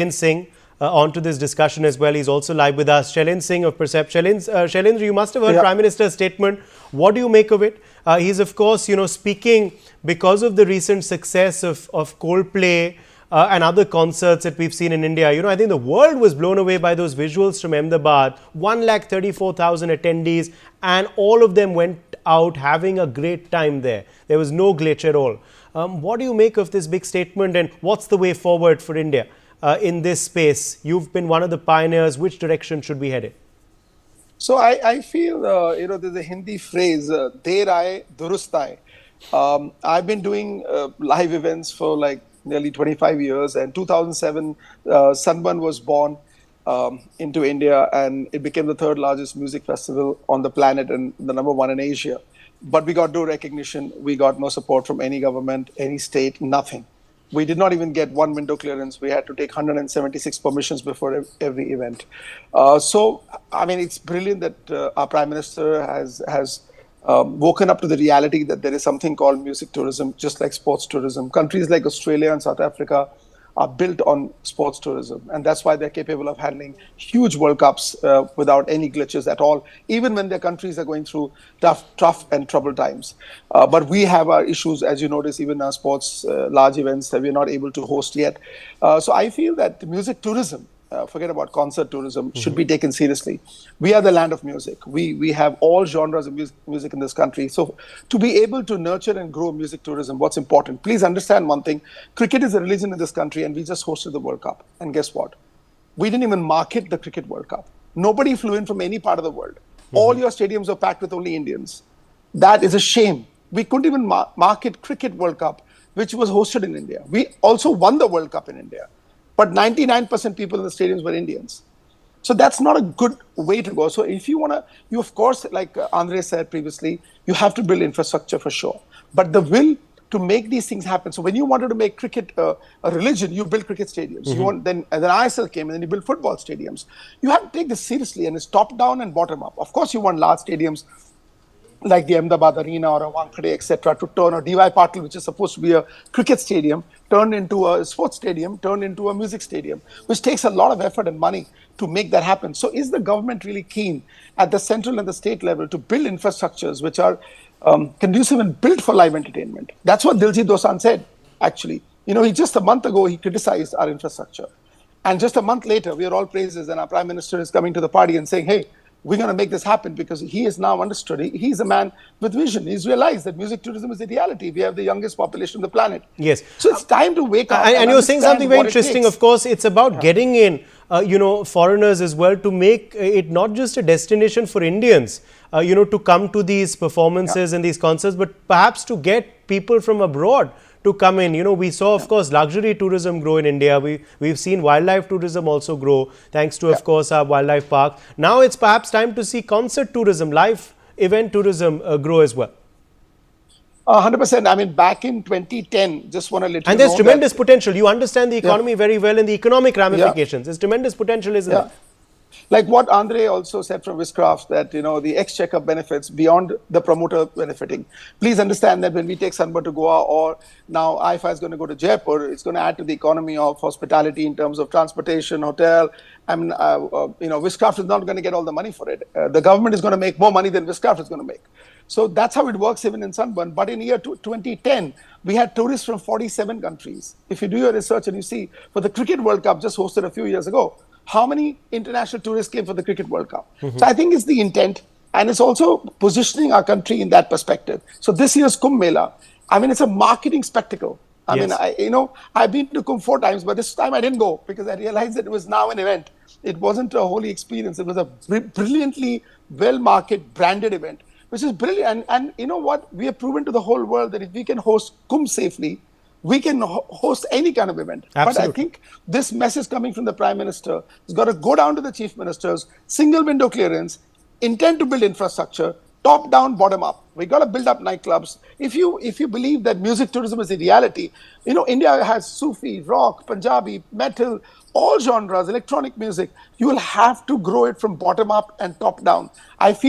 Shailendra Singh onto this discussion as well. He's also live with us. Shailendra Singh of Percept. Shailendra, you must have heard Prime Minister's statement. What do you make of it? He's of course, speaking because of the recent success of Coldplay and other concerts that we've seen in India. I think the world was blown away by those visuals from Ahmedabad. 134,000 attendees, and all of them went out having a great time there. There was no glitch at all. What do you make of this big statement, and what's the way forward for India in this space? You've been one of the pioneers. Which direction should we head in? So I feel, there's a Hindi phrase, Der aaye, durust aaye. I've been doing live events for like nearly 25 years. And 2007, Sunburn was born into India, and it became the third largest music festival on the planet and the #1 in Asia. But we got no recognition. We got no support from any government, any state, nothing. We did not even get one window clearance. We had to take 176 permissions before every event. So, I mean, it's brilliant that our Prime Minister has woken up to the reality that there is something called music tourism, just like sports tourism. Countries like Australia and South Africa are built on sports tourism, and that's why they're capable of handling huge World Cups without any glitches at all, even when their countries are going through tough and troubled times. But we have our issues, as you notice, even our sports large events that we're not able to host yet. So I feel that the music tourism, forget about concert tourism, should be taken seriously. We are the land of music. We have all genres of music in this country. So to be able to nurture and grow music tourism, what's important? Please understand one thing. Cricket is a religion in this country, and we just hosted the World Cup. And guess what? We didn't even market the Cricket World Cup. Nobody flew in from any part of the world. All your stadiums are packed with only Indians. That is a shame. We couldn't even market Cricket World Cup, which was hosted in India. We also won the World Cup in India. But 99% people in the stadiums were Indians. So that's not a good way to go. So if you want to, you of course, like Andre said previously, you have to build infrastructure for sure. But the will to make these things happen. So when you wanted to make cricket a religion, you build cricket stadiums. You want, then ISL came, and then you build football stadiums. You have to take this seriously, and it's top down and bottom up. Of course, you want large stadiums like the Ahmedabad Arena or a Wankhede, etc., to turn, or DY Patil, which is supposed to be a cricket stadium, turned into a sports stadium, turned into a music stadium, which takes a lot of effort and money to make that happen. So is the government really keen at the central and the state level to build infrastructures which are conducive and built for live entertainment? That's what Diljit Dosanjh said, actually. He just a month ago, he criticized our infrastructure. And just a month later, we are all praises, and our Prime Minister is coming to the party and saying, hey, we're going to make this happen, because he is now understood. He's a man with vision. He's realized that music tourism is a reality. We have the youngest population on the planet. Yes. So it's time to wake up. And you're saying something very interesting. Of course, it's about getting in, foreigners as well, to make it not just a destination for Indians, to come to these performances and these concerts, but perhaps to get people from abroad to come in. We saw, of course, luxury tourism grow in India. We've seen wildlife tourism also grow, thanks to, of course, our wildlife park. Now it's perhaps time to see concert tourism, live event tourism grow as well. 100%. I mean, back in 2010, just want to let you know. And there's tremendous potential. You understand the economy very well, and the economic ramifications. There's tremendous potential, isn't there? Like what Andre also said from Wiscraft, that, the exchequer benefits beyond the promoter benefiting. Please understand that when we take Sunburn to Goa, or now IFA is going to go to Jaipur, it's going to add to the economy of hospitality in terms of transportation, hotel. I mean, Wiscraft is not going to get all the money for it. The government is going to make more money than Wiscraft is going to make. So that's how it works even in Sunburn. But in year 2010, we had tourists from 47 countries. If you do your research and you see, for the Cricket World Cup just hosted a few years ago, how many international tourists came for the Cricket World Cup? So I think it's the intent, and it's also positioning our country in that perspective. So this year's Kumbh Mela, I mean, it's a marketing spectacle. I mean, I've been to Kumbh 4 times, but this time I didn't go because I realized that it was now an event. It wasn't a holy experience. It was a brilliantly well-marketed, branded event, which is brilliant. And you know what? We have proven to the whole world that if we can host Kumbh safely, we can host any kind of event. Absolutely. But I think this message coming from the Prime Minister has got to go down to the Chief Ministers, single window clearance, intend to build infrastructure, top down, bottom up. We got to build up nightclubs. If you believe that music tourism is a reality, India has Sufi, rock, Punjabi, metal, all genres, electronic music. You will have to grow it from bottom up and top down. I feel